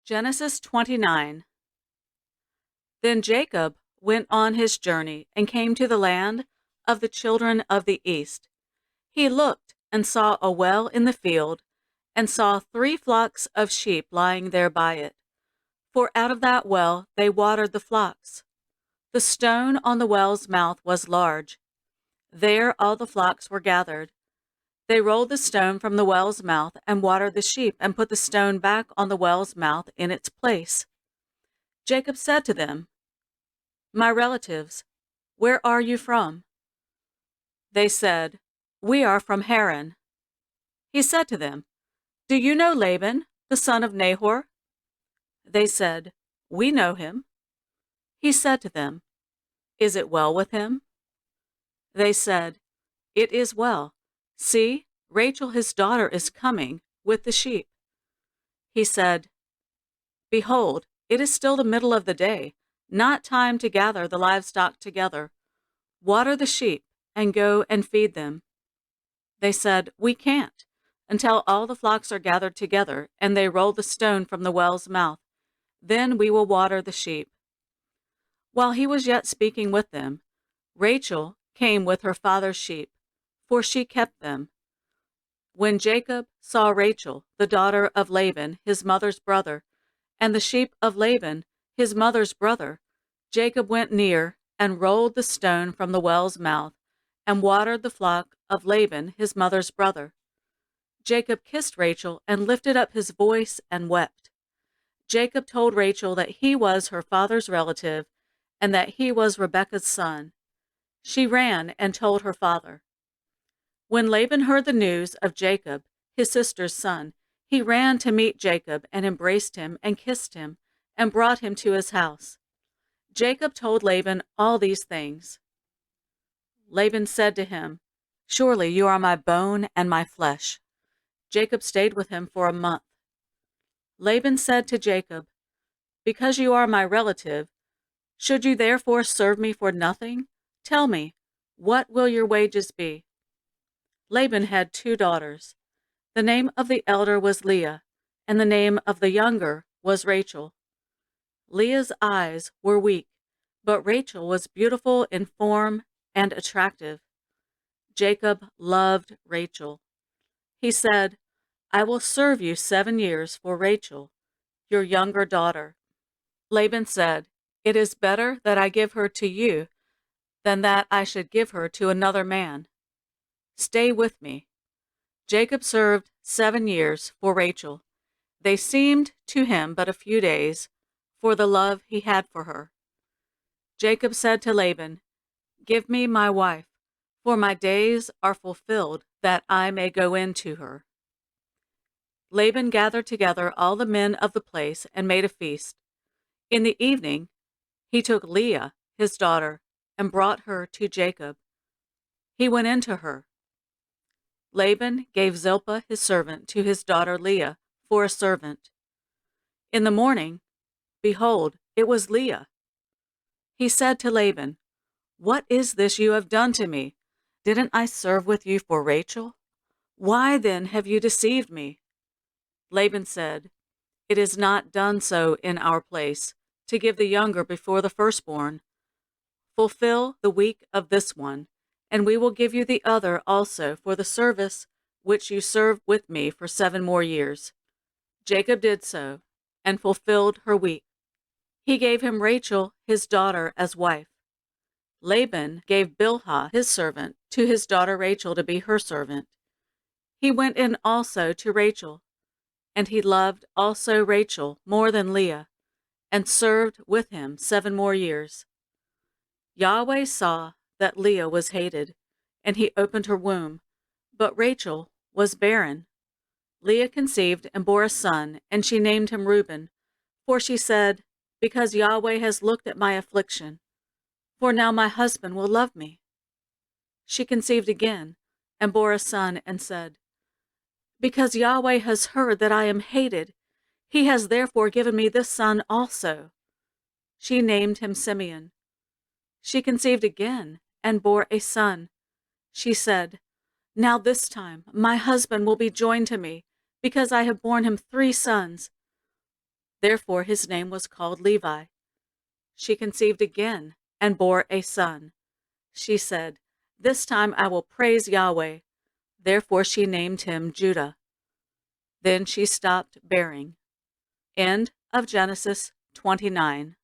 Genesis 29. Then Jacob went on his journey and came to the land of the children of the east. He looked and saw a well in the field, and saw 3 flocks of sheep lying there by it. For out of that well they watered the flocks. The stone on the well's mouth was large. There all the flocks were gathered. They rolled the stone from the well's mouth and watered the sheep, and put the stone back on the well's mouth in its place. Jacob said to them, "My relatives, where are you from?" They said, "We are from Haran." He said to them, "Do you know Laban, the son of Nahor?" They said, "We know him." He said to them, "Is it well with him?" They said, "It is well. See, Rachel his daughter is coming with the sheep." He said, "Behold, it is still the middle of the day, not time to gather the livestock together. Water the sheep, and go and feed them." They said, "We can't, until all the flocks are gathered together, and they roll the stone from the well's mouth. Then we will water the sheep." While he was yet speaking with them, Rachel came with her father's sheep, for she kept them. When Jacob saw Rachel, the daughter of Laban, his mother's brother, and the sheep of Laban, his mother's brother, Jacob went near and rolled the stone from the well's mouth, and watered the flock of Laban, his mother's brother. Jacob kissed Rachel and lifted up his voice and wept. Jacob told Rachel that he was her father's relative, and that he was Rebekah's son. She ran and told her father. When Laban heard the news of Jacob, his sister's son, he ran to meet Jacob and embraced him and kissed him and brought him to his house. Jacob told Laban all these things. Laban said to him, "Surely you are my bone and my flesh." Jacob stayed with him for a month. Laban said to Jacob, "Because you are my relative, should you therefore serve me for nothing? Tell me, what will your wages be?" Laban had 2 daughters. The name of the elder was Leah, and the name of the younger was Rachel. Leah's eyes were weak, but Rachel was beautiful in form and attractive. Jacob loved Rachel. He said, "I will serve you 7 years for Rachel, your younger daughter." Laban said, "It is better that I give her to you than that I should give her to another man. Stay with me." Jacob served 7 years for Rachel. They seemed to him but a few days, for the love he had for her. Jacob said to Laban, "Give me my wife, for my days are fulfilled, that I may go in to her." Laban gathered together all the men of the place and made a feast. In the evening, he took Leah, his daughter, and brought her to Jacob. He went in to her. Laban gave Zilpah his servant to his daughter Leah for a servant. In the morning, behold, it was Leah. He said to Laban, "What is this you have done to me? Didn't I serve with you for Rachel? Why then have you deceived me?" Laban said, "It is not done so in our place, to give the younger before the firstborn. Fulfill the week of this one, and we will give you the other also for the service which you served with me for 7 more years." Jacob did so, and fulfilled her week. He gave him Rachel, his daughter, as wife. Laban gave Bilhah, his servant, to his daughter Rachel to be her servant. He went in also to Rachel, and he loved also Rachel more than Leah, and served with him 7 more years. Yahweh saw that Leah was hated, and he opened her womb, but Rachel was barren. Leah conceived and bore a son, and she named him Reuben, for she said, "Because Yahweh has looked at my affliction, for now my husband will love me." She conceived again, and bore a son, and said, "Because Yahweh has heard that I am hated, he has therefore given me this son also." She named him Simeon. She conceived again, and bore a son. She said, "Now this time my husband will be joined to me, because I have borne him 3 sons." Therefore his name was called Levi. She conceived again and bore a son. She said, "This time I will praise Yahweh." Therefore she named him Judah. Then she stopped bearing. End of Genesis 29.